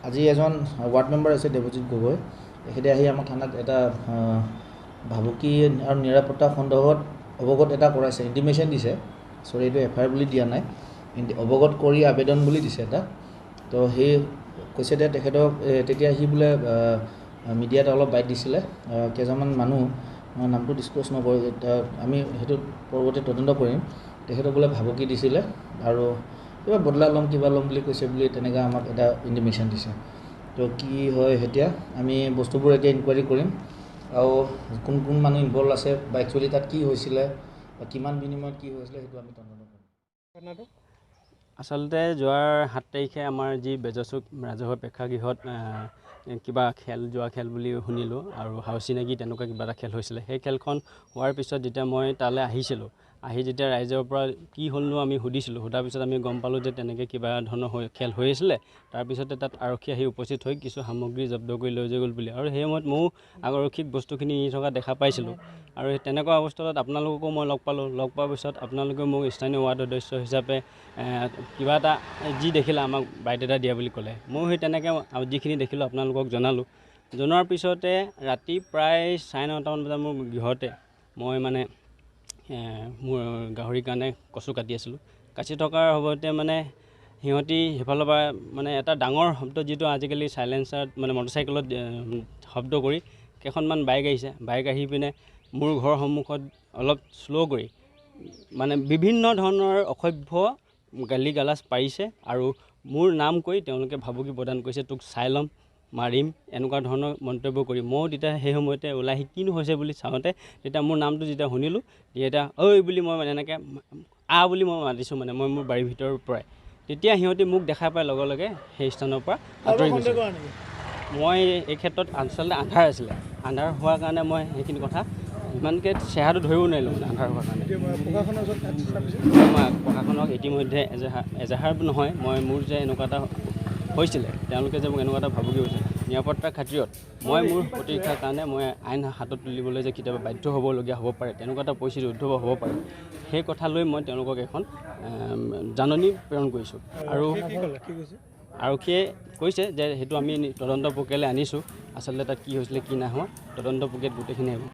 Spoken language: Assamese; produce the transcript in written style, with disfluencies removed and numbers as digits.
আজি এজন ৱাৰ্ড মেম্বাৰ আছে দেৱজিৎ গগৈ, তেখেতে আহি আমাৰ থানাত এটা ভাবুকি আৰু নিৰাপত্তা সন্দৰ্ভত অৱগত এটা কৰাইছে, ইণ্টিমেশ্যন দিছে। সৰি, এইটো এফআইআৰ বুলি দিয়া নাই, অৱগত কৰি আবেদন বুলি দিছে এটা। তো সেই কৈছে যে তেখেতক তেতিয়া সি বোলে মিডিয়াত অলপ বাইট দিছিলে, কেইজনমান মানুহ, নামটো ডিছক্ল'জ নকৰোঁ, আমি সেইটো পৰৱৰ্তী তদন্ত কৰিম। তেখেতক বোলে ভাবুকি দিছিলে আৰু কিবা বদলা ল'ম কিবা ল'ম বুলি কৈছে বুলি তেনেকৈ আমাক এটা ইণ্টিমেশ্যন দিছে। তো কি হয় এতিয়া আমি বস্তুবোৰ এতিয়া ইনকুৱাৰী কৰিম আৰু কোন কোন মানুহ ইনভল্ভ আছে বা একচুৱেলি তাত কি হৈছিলে বা কিমান বিনিময়ত কি হৈছিলে সেইটো আমি তদন্ত কৰিম। আচলতে যোৱাৰ 7 তাৰিখে আমাৰ যি বেজচুক ৰাজহুৱা প্ৰেক্ষাগৃহত কিবা যোৱা খেল বুলি শুনিলোঁ আৰু হাউচিনাকি তেনেকুৱা কিবা এটা খেল হৈছিলে। সেই খেলখন হোৱাৰ পিছত যেতিয়া মই তালৈ আহিছিলোঁ, আহি যেতিয়া ৰাইজৰ পৰা কি হ'লনো আমি সুধিছিলোঁ, সোধাৰ পিছত আমি গম পালোঁ যে তেনেকৈ কিবা ধৰণৰ খেল হৈ আছিলে। তাৰপিছতে তাত আৰক্ষী আহি উপস্থিত হৈ কিছু সামগ্ৰী জব্দ কৰি লৈ গ'ল বুলি, আৰু সেই সময়ত ময়ো আৰক্ষীক বস্তুখিনি নি থকা দেখা পাইছিলোঁ। আৰু তেনেকুৱা অৱস্থাত আপোনালোককো মই লগ পালোঁ। লগ পোৱাৰ পিছত আপোনালোকে মোক স্থানীয় ৱাৰ্ড সদস্য হিচাপে কিবা এটা যি দেখিলে আমাক বাইট এটা দিয়া বুলি ক'লে। ময়ো সেই তেনেকৈ যিখিনি দেখিলোঁ আপোনালোকক জনালোঁ। জনোৱাৰ পিছতে ৰাতি প্ৰায় 9:30মান বজাত মোৰ গৃহতে মই মানে মোৰ গাহৰিৰ কাৰণে কচু কাটি আছিলোঁ। কাটি থকাৰ সময়তে মানে সিহঁতি সেইফালৰ পৰা মানে এটা ডাঙৰ শব্দ, যিটো আজিকালি চাইলেঞ্চাৰত মানে মটৰচাইকেলত শব্দ কৰি কেইখনমান বাইক আহিছে। বাইক আহি পিনে মোৰ ঘৰৰ সন্মুখত অলপ শ্ল' কৰি মানে বিভিন্ন ধৰণৰ অসভ্য গালি গালাজ পাৰিছে আৰু মোৰ নাম কৈ তেওঁলোকে ভাবুকি প্ৰদান কৰিছে, তোক চাই ল'ম, মাৰিম, এনেকুৱা ধৰণৰ মন্তব্য কৰি। ময়ো তেতিয়া সেই সময়তে ওলাই আহি কিনো হৈছে বুলি চাওঁতে তেতিয়া মোৰ নামটো যেতিয়া শুনিলোঁ, তেতিয়া ঐ বুলি মই মানে এনেকৈ বুলি মই মাতিছোঁ, মানে মই মোৰ বাৰীৰ ভিতৰৰ পৰাই। তেতিয়া সিহঁতি মোক দেখা পাই লগে লগে সেই স্থানৰ পৰা আঁতৰি গৈছে। মই এই ক্ষেত্ৰত আচলতে আন্ধাৰ আছিলে, আন্ধাৰ হোৱাৰ কাৰণে মই সেইখিনি কথা ইমানকৈ চেহেৰাটো ধৰিব নোৱাৰিলোঁ, মানে আন্ধাৰ হোৱাৰ কাৰণে। মই প্ৰশাসনক ইতিমধ্যে এজাহাৰ নহয়, মোৰ যে এনেকুৱা এটা হৈছিলে, তেওঁলোকে যে মোক এনেকুৱা এটা ভাবুকি হৈছে, নিৰাপত্তাৰ খাতিৰত মই মোৰ প্ৰতিৰক্ষাৰ কাৰণে মই আইন হাতত তুলিবলৈ যে কেতিয়াবা বাধ্য হ'বলগীয়া হ'ব পাৰে, তেনেকুৱা এটা পৰিস্থিতি উদ্ভৱ হ'ব পাৰে, সেই কথা লৈ মই তেওঁলোকক এখন জাননী প্ৰেৰণ কৰিছোঁ। আৰু আৰক্ষীয়ে কৈছে যে সেইটো আমি তদন্ত প্ৰক্ৰিয়ালৈ আনিছোঁ। আচলতে তাত কি হৈছিলে কি নাই হোৱা তদন্ত প্ৰক্ৰিয়াত গোটেইখিনি আহিব।